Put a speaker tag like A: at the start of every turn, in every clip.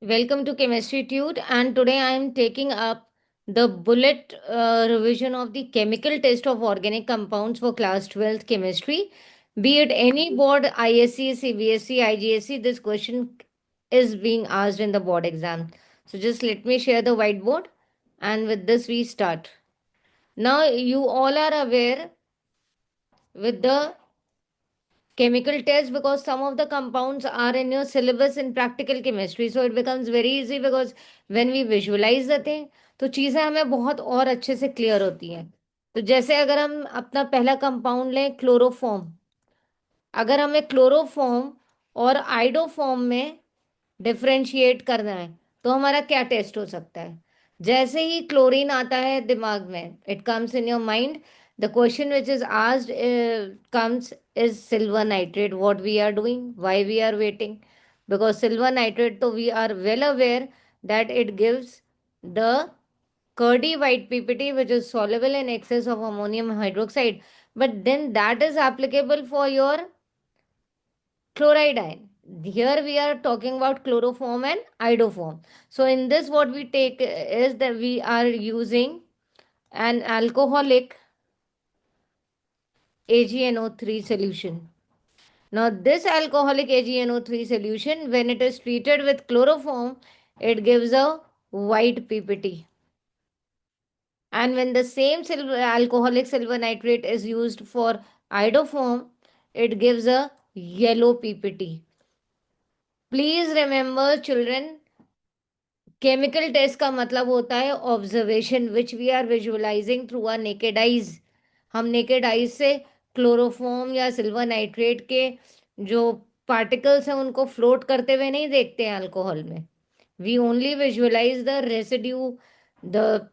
A: Welcome to Chemistry Tude, and today I am taking up the bullet revision of the chemical test of organic compounds for class 12th chemistry. Be it any board, ISC, CBSC, IGSC, this question is being asked in the board exam. So just let me share the whiteboard, and with this we start. Now you all are aware with the chemical test because some of the compounds are in your syllabus in practical chemistry, so it becomes very easy because when we visualize the thing तो चीज़ें हमें बहुत और अच्छे से clear होती हैं. तो जैसे अगर हम अपना पहला कंपाउंड लें क्लोरोफॉर्म, अगर हमें क्लोरोफॉर्म और आइडोफॉर्म में डिफरेंशिएट करना है तो हमारा क्या टेस्ट हो सकता है. जैसे ही क्लोरीन आता है दिमाग में, it comes in your mind, the question which is asked comes is silver nitrate. What we are doing, why we are waiting, because silver nitrate तो we are well aware that it gives the curdy white ppt which is soluble in excess of ammonium hydroxide, but then that is applicable for your chloride ion. Here we are talking about chloroform and iodoform. So in this what we take is that we are using an alcoholic AgNO3 solution. Now this alcoholic AgNO3 solution, when it is treated with chloroform, it gives a white PPT. And when the same alcoholic silver nitrate is used for iodoform, it gives a yellow PPT. Please remember children, chemical test का मतलब होता है observation which we are visualising through our naked eyes. हम naked eyes से chloroform या silver nitrate के जो particles हैं उनको फ्लोट करते हुए नहीं देखते हैं अल्कोहल में. We only visualise the residue, the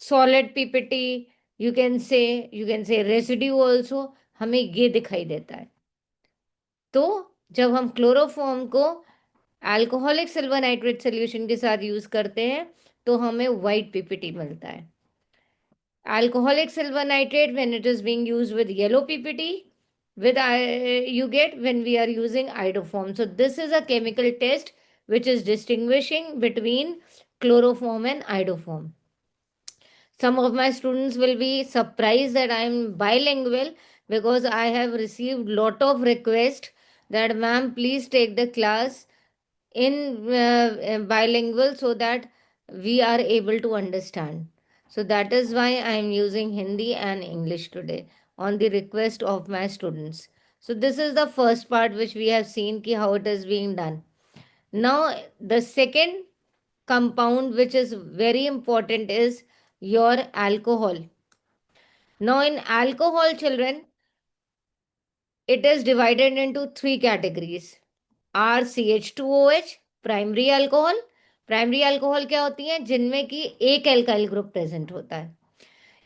A: solid PPT, you can say residue also. हमें ये दिखाई देता है. तो जब हम क्लोरोफॉर्म को अल्कोहलिक सिल्वर नाइट्रेट सोल्यूशन के साथ यूज करते हैं तो हमें व्हाइट पीपीटी मिलता है. Alcoholic silver nitrate when it is being used with yellow PPT, with you get when we are using iodoform. So this is a chemical test which is distinguishing between chloroform and iodoform. Some of my students will be surprised that I am bilingual because I have received lot of requests that ma'am please take the class in bilingual so that we are able to understand. So that is why I am using Hindi and English today on the request of my students. So this is the first part which we have seen ki how it is being done. Now the second compound which is very important is your alcohol. Now in alcohol children, it is divided into three categories. RCH2OH, primary alcohol. Primary alcohol क्या होती है, जिनमें कि एक alkyl group present होता है.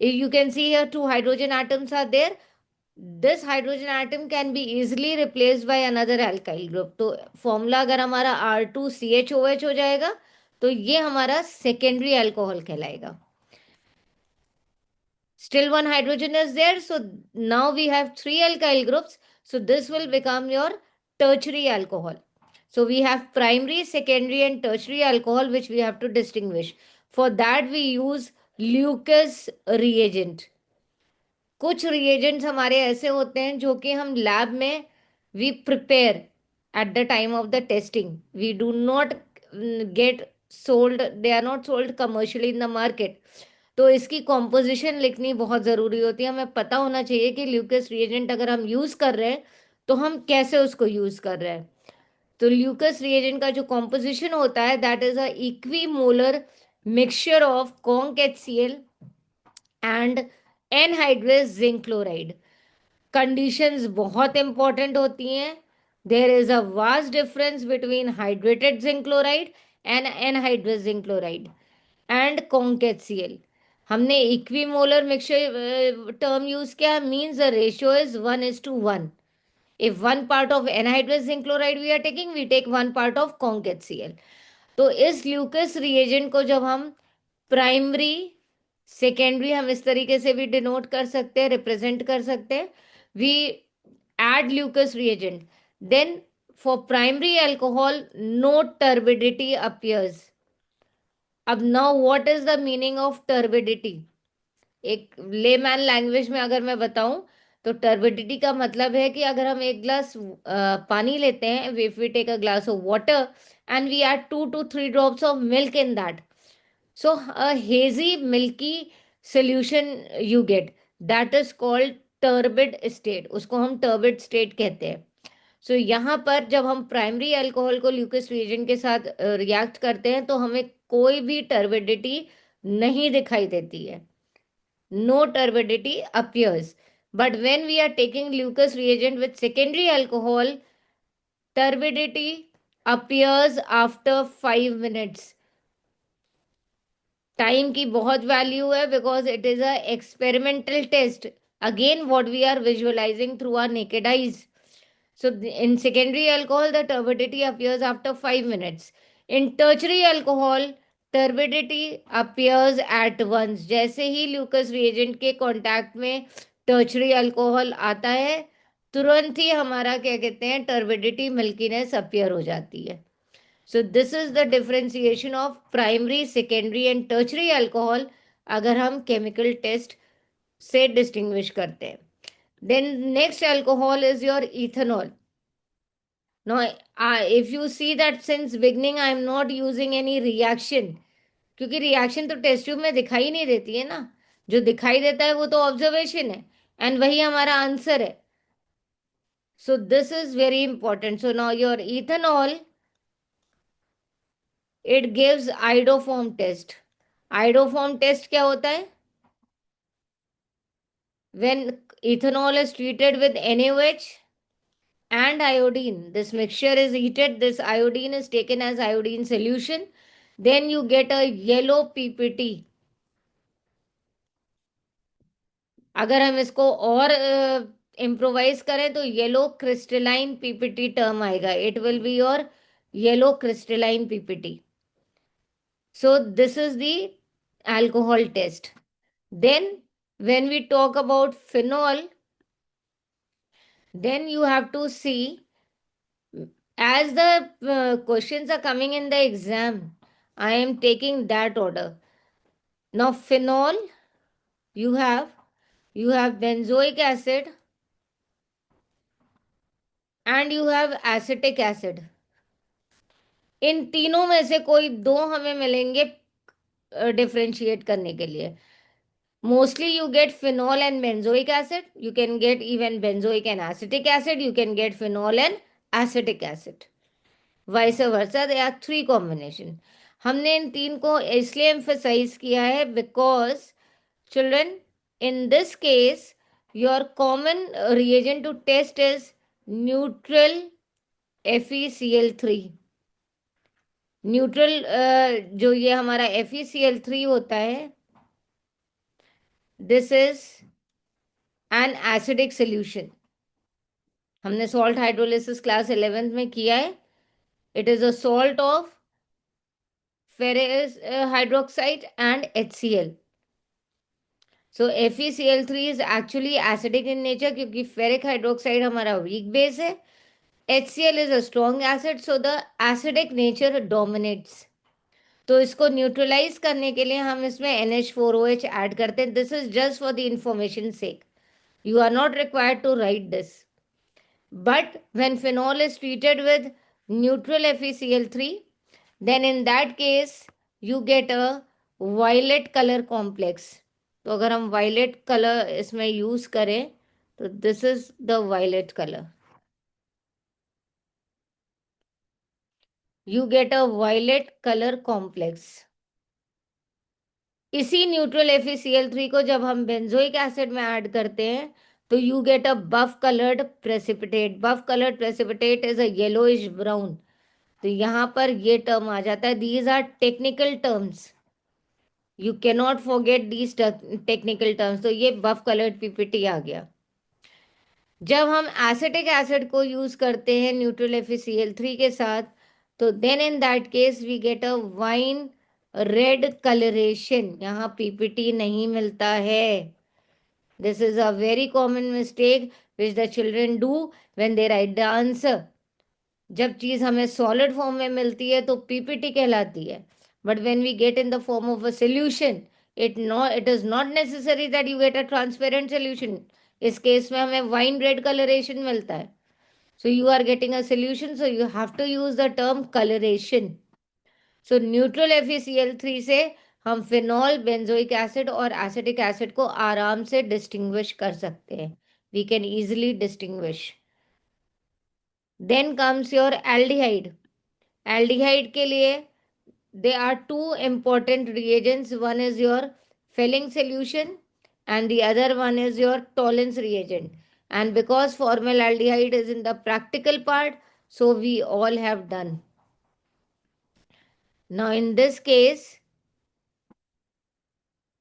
A: You can see here two hydrogen atoms are there. This hydrogen atom can be easily replaced by another alkyl group. तो formula अगर हमारा R2CHOH हो जाएगा तो ये हमारा सेकेंडरी अल्कोहल कहलाएगा. Still one hydrogen is there, so now we have three alkyl groups, so this will become your tertiary alcohol. So we have primary, secondary and tertiary alcohol which we have to distinguish. For that we use Lucas reagent. कुछ reagents हमारे ऐसे होते हैं जो कि हम lab में we prepare at the time of the testing. We do not get sold, they are not sold commercially in the market. तो इसकी कॉम्पोजिशन लिखनी बहुत ज़रूरी होती है. हमें पता होना चाहिए कि ल्यूकस रिएजेंट अगर हम यूज़ कर रहे हैं तो हम कैसे उसको यूज़ कर रहे हैं. तो ल्यूकस रिएजेंट का जो कॉम्पोजिशन होता है that is a equimolar mixture of conc HCl and anhydrous zinc chloride. Conditions बहुत इंपॉर्टेंट होती हैं. There is a vast difference between hydrated zinc chloride and anhydrous zinc chloride and conc HCl. हमने equimolar mixture term use किया, means the ratio is 1:1. If one part of anhydrous zinc chloride we are taking, we take one part of conc HCl. तो इस Lucas reagent को जब हम primary, secondary, हम इस तरीके से भी डिनोट कर सकते हैं, रिप्रेजेंट कर सकते हैं. We add Lucas reagent, then for primary alcohol, no turbidity appears. अब now what is the meaning of turbidity? एक लेमैन लैंग्वेज में अगर मैं बताऊं तो टर्बिडिटी का मतलब है कि अगर हम एक ग्लास पानी लेते हैं, if we take a glass of water and we add 2 to 3 drops of milk in that, so a hazy milky solution you get, that is called turbid state, उसको हम turbid state कहते हैं. सो यहाँ पर जब हम प्राइमरी अल्कोहल को Lucas reagent के साथ रिएक्ट करते हैं तो हमें कोई भी टर्बिडिटी नहीं दिखाई देती है. No turbidity appears. But when we are taking Lucas reagent with secondary alcohol, turbidity appears after 5 minutes. Time की बहुत वैल्यू है because it is a experimental test. Again what we are visualising through our naked eyes. So in secondary alcohol, the turbidity appears after 5 minutes. In tertiary alcohol, turbidity appears at once. जैसे ही Lucas reagent के contact में tertiary alcohol आता है, तुरंत ही हमारा क्या कहते हैं, टर्बिडिटी मिल्कीनेस अपीयर हो जाती है. So this is the differentiation of primary, secondary and tertiary alcohol अगर हम केमिकल टेस्ट से डिस्टिंग्विश करते हैं. Then next alcohol is your ethanol. Now, if you see that since beginning I am not using any reaction, क्योंकि reaction तो test tube में दिखाई नहीं देती है ना, जो दिखाई देता है वो तो ऑब्जर्वेशन है एंड वही हमारा आंसर है. So this is very important. So now your ethanol, it gives iodoform test. Iodoform test क्या होता है? When ethanol is treated with NaOH and iodine, this mixture is heated, this iodine is taken as iodine solution, then you get a yellow PPT. अगर हम इसको और improvise करें तो yellow crystalline PPT term आएगा. It will be your yellow crystalline PPT. So this is the alcohol test. Then when we talk about phenol, then you have to see as the questions are coming in the exam, I am taking that order. Now phenol, you have benzoic acid and you have acetic acid. इन तीनों में से कोई दो हमें मिलेंगे differentiate करने के लिए. Mostly you get phenol and benzoic acid, you can get even benzoic and acetic acid, you can get phenol and acetic acid, vice versa. They are 3 combination. हमने इन तीन को इसलिए एम्फेसाइज किया है because children, in this case your common reagent to test is neutral FeCl3. Neutral जो ये हमारा FeCl3 होता है, this is an acidic solution. हमने सॉल्ट हाइड्रोलिसिस क्लास 11th में किया है. It is a salt of ferrous hydroxide and HCl. So FeCl3 is actually acidic in nature क्योंकि फेरिक हाइड्रोक्साइड हमारा वीक बेस है. HCl is a strong acid, so the acidic nature dominates. तो इसको neutralise करने के लिए हम इसमें NH4OH ऐड करते हैं. This is just for the information sake. You are not required to write this. But when phenol is treated with neutral FeCl3, then in that case you get a violet color complex. तो अगर हम violet colour इसमें use करें तो this is the violet colour. You get a violet color complex. इसी neutral FeCl3 को जब हम बेंजोइक एसिड में ऐड करते हैं तो you get a buff coloured precipitate. Buff coloured precipitate is a yellowish brown. तो यहाँ पर ये टर्म आ जाता है. These are technical terms, you cannot forget these technical terms. तो ये बफ कलर्ड पीपीटी आ गया. जब हम एसिटिक एसिड को यूज करते हैं न्यूट्रल FeCl3 के साथ तो then in that case we get a wine red colouration. यहाँ पीपीटी नहीं मिलता है. This is a very common mistake which the children do when they write the answer. जब चीज हमें सॉलिड फॉर्म में मिलती है तो पीपीटी कहलाती है, but when we get in the form of a solution, it is not necessary that you get a transparent solution. इस केस में हमें वाइन रेड कलरेशन मिलता है, so you are getting a solution, so you have to use the term coloration. So neutral FeCl3 से हम phenol, benzoic acid और acetic acid को आराम से डिस्टिंग्विश कर सकते हैं, we can easily distinguish. Then comes your aldehyde. Aldehyde के लिए there are two important reagents. One is your Fehling solution and the other one is your Tollens reagent. And because formaldehyde is in the practical part, so we all have done. Now in this case,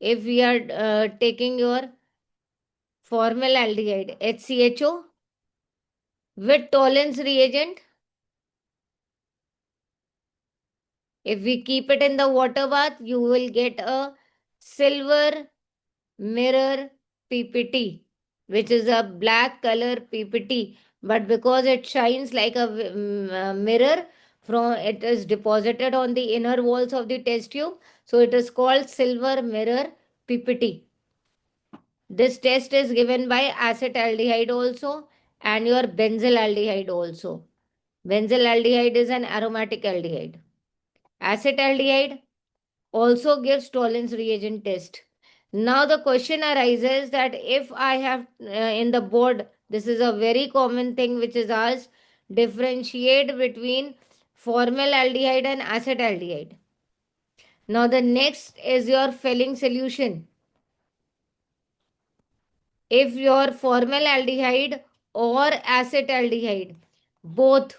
A: if we are taking your formaldehyde HCHO with Tollens reagent, if we keep it in the water bath, you will get a silver mirror PPT, which is a black color PPT, but because it shines like a mirror, from it is deposited on the inner walls of the test tube, so it is called silver mirror PPT. This test is given by acetaldehyde also and your benzaldehyde also. Benzaldehyde is an aromatic aldehyde. Acetaldehyde also gives Tollens reagent test. Now the question arises that if I have in the board, this is a very common thing which is asked, differentiate between formaldehyde and acetaldehyde. Now the next is your Fehling solution. If your formaldehyde or acetaldehyde, both,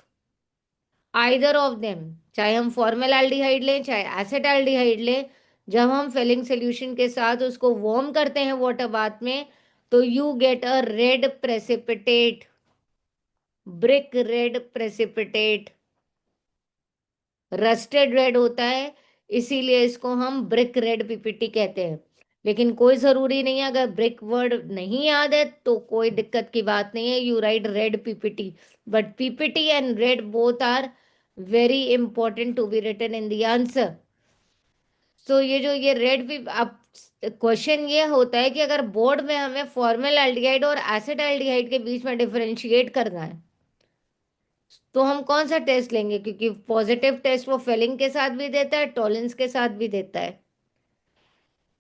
A: either of them, चाहे हम formal लें चाहे acetaldehyde लें, जब हम filling solution के साथ उसको वार्म करते हैं वाटर बाथ में, तो you get a red precipitate, brick red precipitate, rusted red होता है, इसीलिए इसको हम ब्रिक रेड पीपीटी कहते हैं। लेकिन कोई जरूरी नहीं है, अगर ब्रिक वर्ड नहीं याद है तो कोई दिक्कत की बात नहीं है, you write red PPT, but PPT and red both are very important to be written in the answer. So ये जो ये रेड भी, अब क्वेश्चन ये होता है कि अगर बोर्ड में हमें फॉर्मल एल्डिहाइड और एसिड एल्डिहाइड के बीच में डिफरेंशिएट करना है, तो हम कौन सा टेस्ट लेंगे, क्योंकि पॉजिटिव टेस्ट वो फेलिंग के साथ भी देता है, टॉलेंस के साथ भी देता है।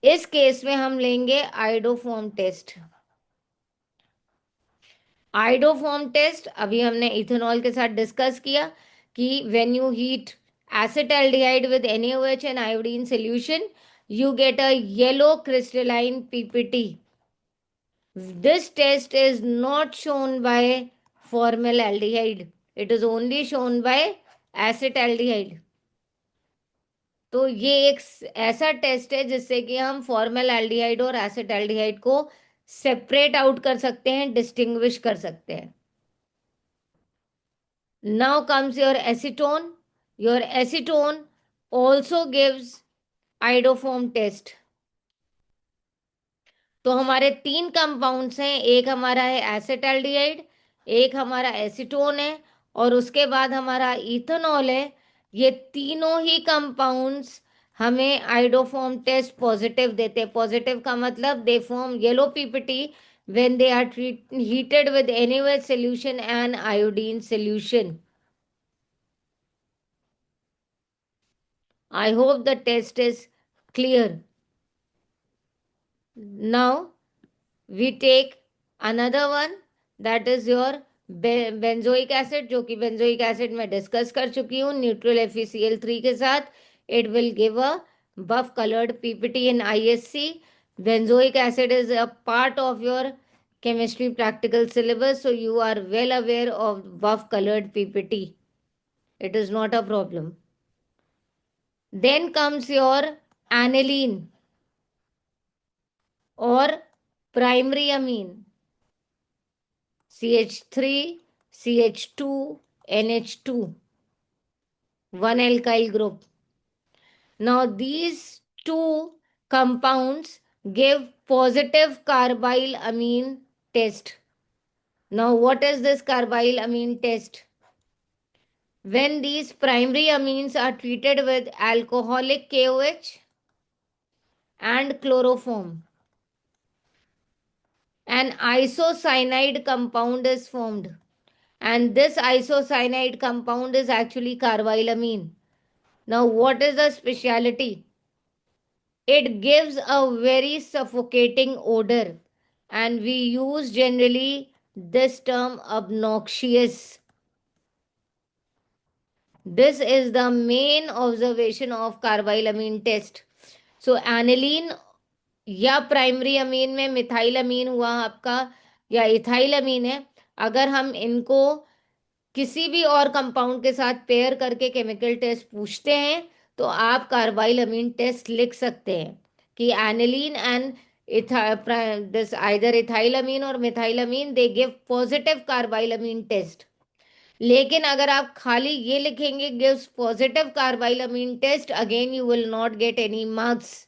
A: इस केस में हम लेंगे आइडोफॉर्म टेस्ट। आइडोफॉर्म टेस्ट अभी हमने इथेनॉल के साथ डिस्कस किया कि when you heat acetaldehyde with NaOH and iodine solution, you get a yellow crystalline PPT. This test is not shown by formaldehyde. It is only shown by acetaldehyde. तो ये एक ऐसा टेस्ट है जिससे कि हम फॉर्मल और एसिटाल्डिहाइड को सेपरेट आउट कर सकते हैं, डिस्टिंग्विश कर सकते हैं। Now comes your acetone. Your acetone also gives iodoform test. तो हमारे तीन कंपाउंड्स हैं, एक हमारा है एसिटाल्डिहाइड, एक हमारा एसीटोन है और उसके बाद हमारा इथेनॉल है। ये तीनों ही कंपाउंड्स हमें आइडोफॉर्म टेस्ट पॉजिटिव देते हैं। पॉजिटिव का मतलब they form yellow PPT when they are heated with NaOH solution and iodine solution. I hope the test is clear. Now we take another one, that is your benzoic acid, जो कि benzoic acid मैं discuss कर चुकी हूँ neutral FeCl3 के साथ। It will give a buff colored PPT in ISC. Benzoic acid is a part of your chemistry practical syllabus, so you are well aware of buff colored PPT. It is not a problem. Then comes your aniline or primary amine, CH3, CH2, NH2, one alkyl group. Now these two compounds give positive carbyl amine test. Now what is this carbyl amine test? when these primary amines are treated with alcoholic KOH and chloroform, an isocyanide compound is formed. And this isocyanide compound is actually carbylamine. Now, what is the speciality? It gives a very suffocating odor, and we use generally this term obnoxious. This is the main observation of carbylamine test. So aniline या primary amine में methyl अमीन हुआ आपका या ethyl अमीन है, अगर हम इनको किसी भी और कंपाउंड के साथ पेयर करके केमिकल टेस्ट पूछते हैं तो आप कार्बाइल अमीन टेस्ट लिख सकते हैं कि aniline and this either ethyl amine और methyl amine they give positive carbylamine test. लेकिन अगर आप खाली ये लिखेंगे gives positive carbylamine test, again you will not get any marks.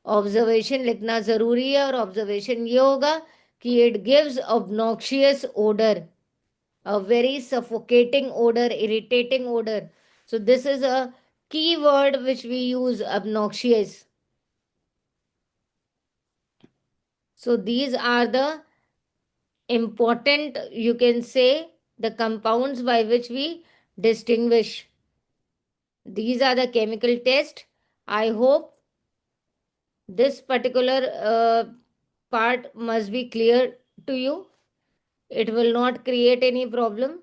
A: Observation लिखना जरूरी है और ऑब्जर्वेशन ये होगा कि it gives obnoxious odour, a very suffocating odor, irritating odor. So this is a key word which we use, obnoxious. So these are the important, you can say, the compounds by which we distinguish. These are the chemical test. I hope this particular part must be clear to you. It will not create any problem.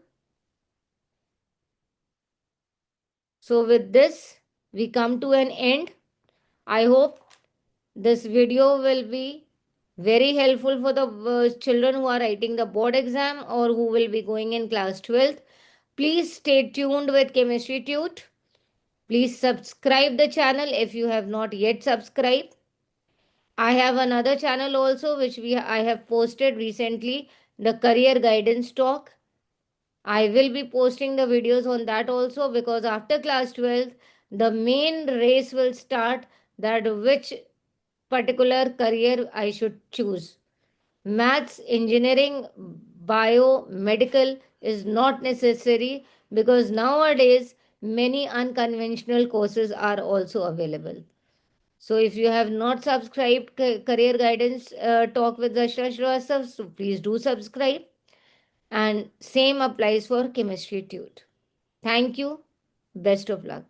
A: So with this, we come to an end. I hope this video will be very helpful for the children who are writing the board exam or who will be going in class 12th. Please stay tuned with Chemistry Tute. Please subscribe the channel if you have not yet subscribed. I have another channel also which I have posted recently, the Career Guidance Talk. I will be posting the videos on that also because after class 12th, the main race will start that which particular career I should choose. Maths, engineering, bio, medical is not necessary because nowadays many unconventional courses are also available. So if you have not subscribed Career Guidance Talk with Dashra Shrivastava, so please do subscribe. And same applies for Chemistry Tute. Thank you. Best of luck.